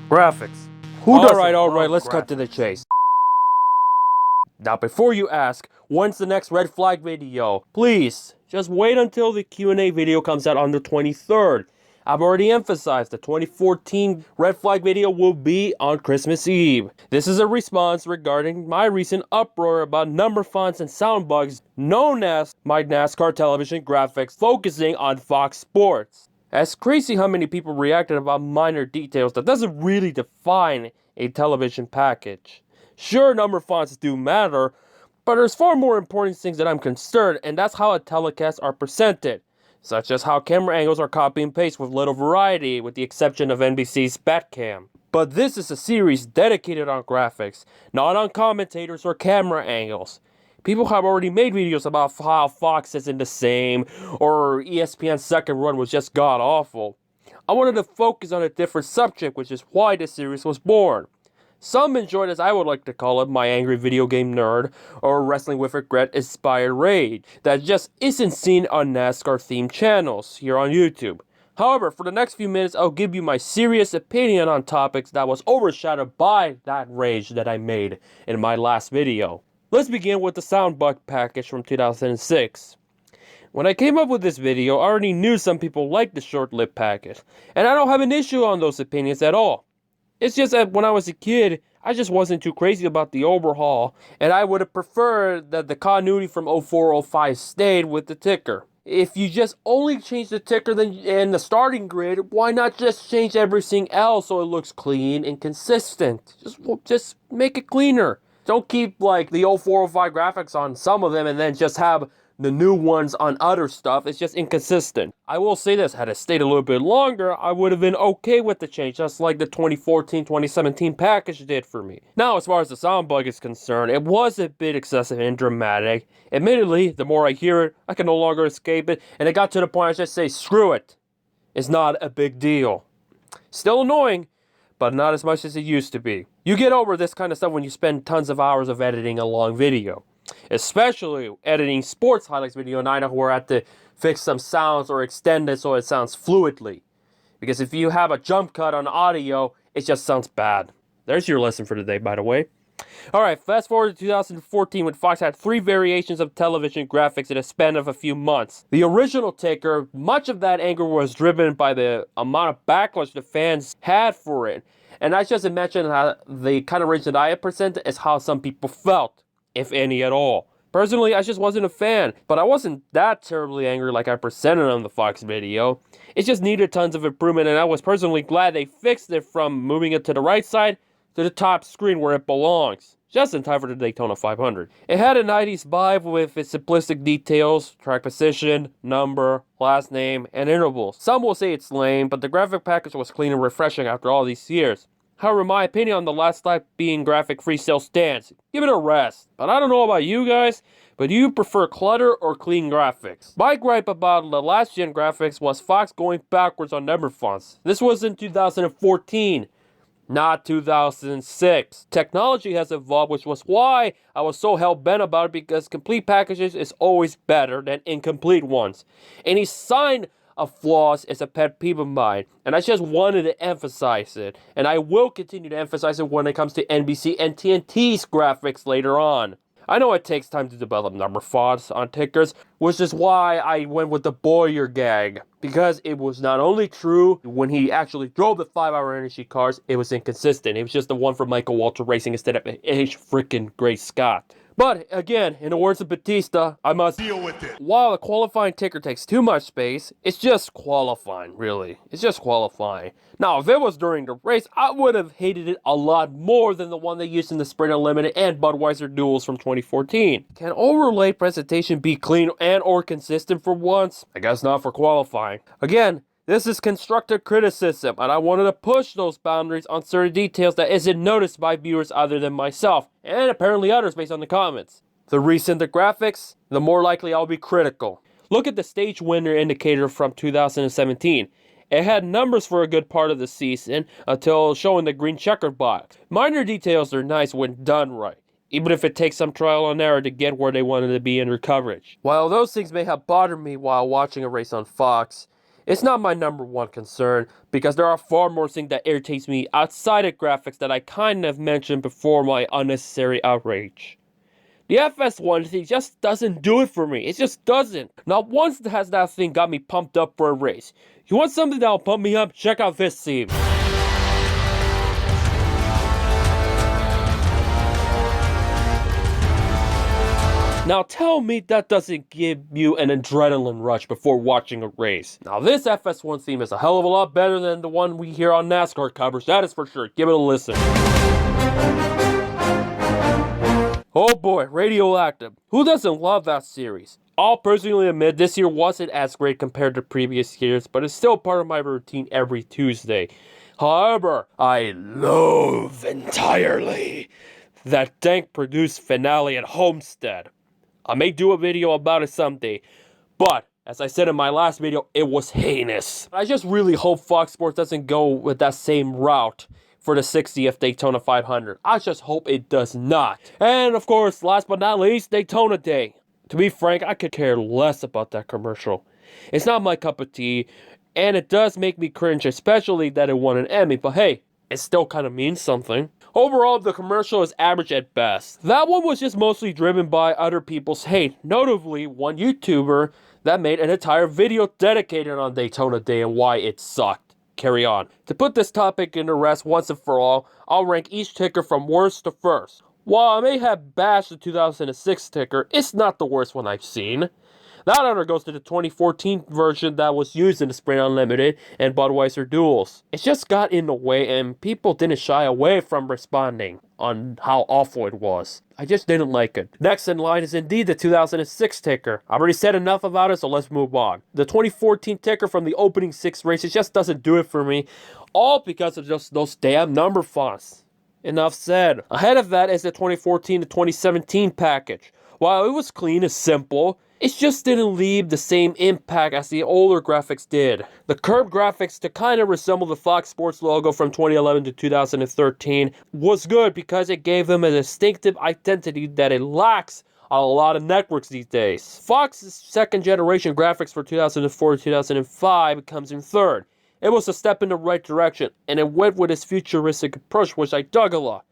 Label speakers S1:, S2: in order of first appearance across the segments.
S1: Graphics. Alright, let's cut to the chase. Now before you ask, when's the next red flag video? Please, just wait until the Q&A video comes out on the 23rd. I've already emphasized the 2014 red flag video will be on Christmas Eve. This is a response regarding my recent uproar about number fonts and sound bugs known as my NASCAR Television Graphics focusing on Fox Sports. It's crazy how many people reacted about minor details that doesn't really define a television package. Sure, number fonts do matter, but there's far more important things that I'm concerned, and that's how a telecast are presented, such as how camera angles are copy and paste with little variety, with the exception of NBC's Batcam. But this is a series dedicated on graphics, not on commentators or camera angles. People have already made videos about how Fox isn't the same, or ESPN's second run was just god-awful. I wanted to focus on a different subject, which is why this series was born. Some enjoyed, as I would like to call it, my angry video game nerd, or wrestling with regret inspired rage, that just isn't seen on NASCAR themed channels here on YouTube. However, for the next few minutes, I'll give you my serious opinion on topics that was overshadowed by that rage that I made in my last video. Let's begin with the sound bug package from 2006. When I came up with this video, I already knew some people liked the short-lived package, and I don't have an issue on those opinions at all. It's just that when I was a kid, I just wasn't too crazy about the overhaul, and I would have preferred that the continuity from 04-05 stayed with the ticker. If you just only change the ticker and the starting grid, why not just change everything else so it looks clean and consistent? Just make it cleaner. Don't keep like the 04-05 graphics on some of them and then just have the new ones on other stuff. It's just inconsistent. I will say this, had it stayed a little bit longer, I would have been okay with the change, just like the 2014-2017 package did for me. Now, as far as the sound bug is concerned, it was a bit excessive and dramatic. Admittedly, the more I hear it, I can no longer escape it, and it got to the point I just say, screw it. It's not a big deal. Still annoying, but not as much as it used to be. You get over this kind of stuff when you spend tons of hours of editing a long video. Especially editing sports highlights video, and I know where I have to fix some sounds or extend it so it sounds fluidly. Because if you have a jump cut on audio, it just sounds bad. There's your lesson for today, by the way. Alright, fast forward to 2014 when Fox had 3 variations of television graphics in a span of a few months. The original taker, much of that anger was driven by the amount of backlash the fans had for it. And I just imagine how the kind of rage that I had presented is how some people felt, if any at all. Personally, I just wasn't a fan, but I wasn't that terribly angry like I presented on the Fox video. It just needed tons of improvement, and I was personally glad they fixed it from moving it to the right side to the top screen where it belongs, just in time for the Daytona 500. It had a 90s vibe with its simplistic details, track position, number, last name, and intervals. Some will say it's lame, but the graphic package was clean and refreshing after all these years. However, my opinion on the last slide being graphic-free still stands. Give it a rest. But I don't know about you guys, but do you prefer clutter or clean graphics? My gripe about the last-gen graphics was Fox going backwards on number fonts. This was in 2014, not 2006. Technology has evolved, which was why I was so hell-bent about it, because complete packages is always better than incomplete ones. Any sign of flaws is a pet peeve of mine, and I just wanted to emphasize it, and I will continue to emphasize it when it comes to NBC and TNT's graphics later on. I know it takes time to develop number fonts on tickers, which is why I went with the Boyer gag, because it was not only true when he actually drove the 5-hour energy cars, it was inconsistent. It was just the one for Michael Walter Racing instead of H. frickin' Grace Scott. But, again, in the words of Batista, I must deal with it. While a qualifying ticker takes too much space, it's just qualifying, really. It's just qualifying. Now, if it was during the race, I would have hated it a lot more than the one they used in the Sprint Unlimited and Budweiser Duels from 2014. Can overlay presentation be clean and or consistent for once? I guess not for qualifying. Again, this is constructive criticism, and I wanted to push those boundaries on certain details that isn't noticed by viewers other than myself, and apparently others based on the comments. The recent the graphics, the more likely I'll be critical. Look at the stage winner indicator from 2017. It had numbers for a good part of the season until showing the green checkered box. Minor details are nice when done right, even if it takes some trial and error to get where they wanted to be in their coverage. While those things may have bothered me while watching a race on Fox, It's not my number one concern, because there are far more things that irritates me outside of graphics that I kind of mentioned before my unnecessary outrage. The FS1 just doesn't do it for me. It just doesn't. Not once has that thing got me pumped up for a race. You want something that'll pump me up? Check out this theme. Now tell me that doesn't give you an adrenaline rush before watching a race. Now this FS1 theme is a hell of a lot better than the one we hear on NASCAR covers, that is for sure. Give it a listen. Oh boy, Radioactive. Who doesn't love that series? I'll personally admit this year wasn't as great compared to previous years, but it's still part of my routine every Tuesday. However, I loathe entirely that dank produced finale at Homestead. I may do a video about it someday, but as I said in my last video, it was heinous. I just really hope Fox Sports doesn't go with that same route for the 60th Daytona 500. I just hope it does not. And of course, last but not least, Daytona Day. To be frank, I could care less about that commercial. It's not my cup of tea, and it does make me cringe, especially that it won an Emmy, but hey, it still kind of means something. Overall, the commercial is average at best. That one was just mostly driven by other people's hate, notably one YouTuber that made an entire video dedicated on Daytona Day and why it sucked. Carry on. To put this topic into rest once and for all, I'll rank each ticker from worst to first. While I may have bashed the 2006 ticker, it's not the worst one I've seen. That honor goes to the 2014 version that was used in the Sprint Unlimited and Budweiser Duels. It just got in the way and people didn't shy away from responding on how awful it was. I just didn't like it. Next in line is indeed the 2006 ticker. I've already said enough about it, so let's move on. The 2014 ticker from the opening 6 races just doesn't do it for me, all because of just those damn number fonts. Enough said. Ahead of that is the 2014 to 2017 package. While it was clean and simple, it just didn't leave the same impact as the older graphics did. The curved graphics to kind of resemble the Fox Sports logo from 2011 to 2013 was good because it gave them a distinctive identity that it lacks on a lot of networks these days. Fox's second generation graphics for 2004 to 2005 comes in third. It was a step in the right direction, and it went with its futuristic approach, which I dug a lot.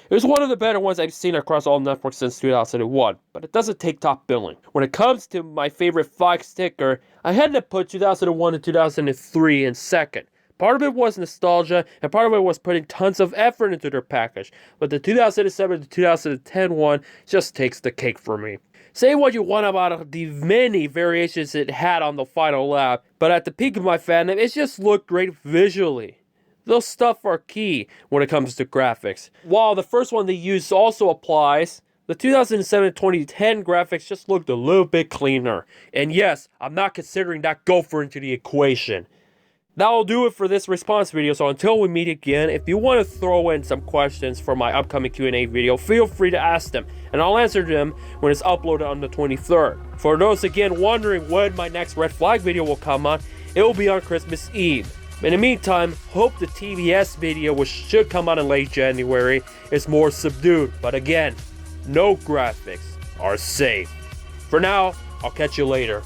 S1: It was one of the better ones I've seen across all networks since 2001, but it doesn't take top billing. When it comes to my favorite Fox ticker, I had to put 2001 to 2003 in second. Part of it was nostalgia, and part of it was putting tons of effort into their package, but the 2007 to 2010 one just takes the cake for me. Say what you want about the many variations it had on the final lap, but at the peak of my fandom, it just looked great visually. Those stuff are key when it comes to graphics. While the first one they used also applies, the 2007-2010 graphics just looked a little bit cleaner. And yes, I'm not considering that gopher into the equation. That'll do it for this response video, so until we meet again, if you want to throw in some questions for my upcoming Q&A video, feel free to ask them, and I'll answer them when it's uploaded on the 23rd. For those again wondering when my next red flag video will come on, it will be on Christmas Eve. In the meantime, hope the TBS video, which should come out in late January, is more subdued. But again, no graphics are safe. For now, I'll catch you later.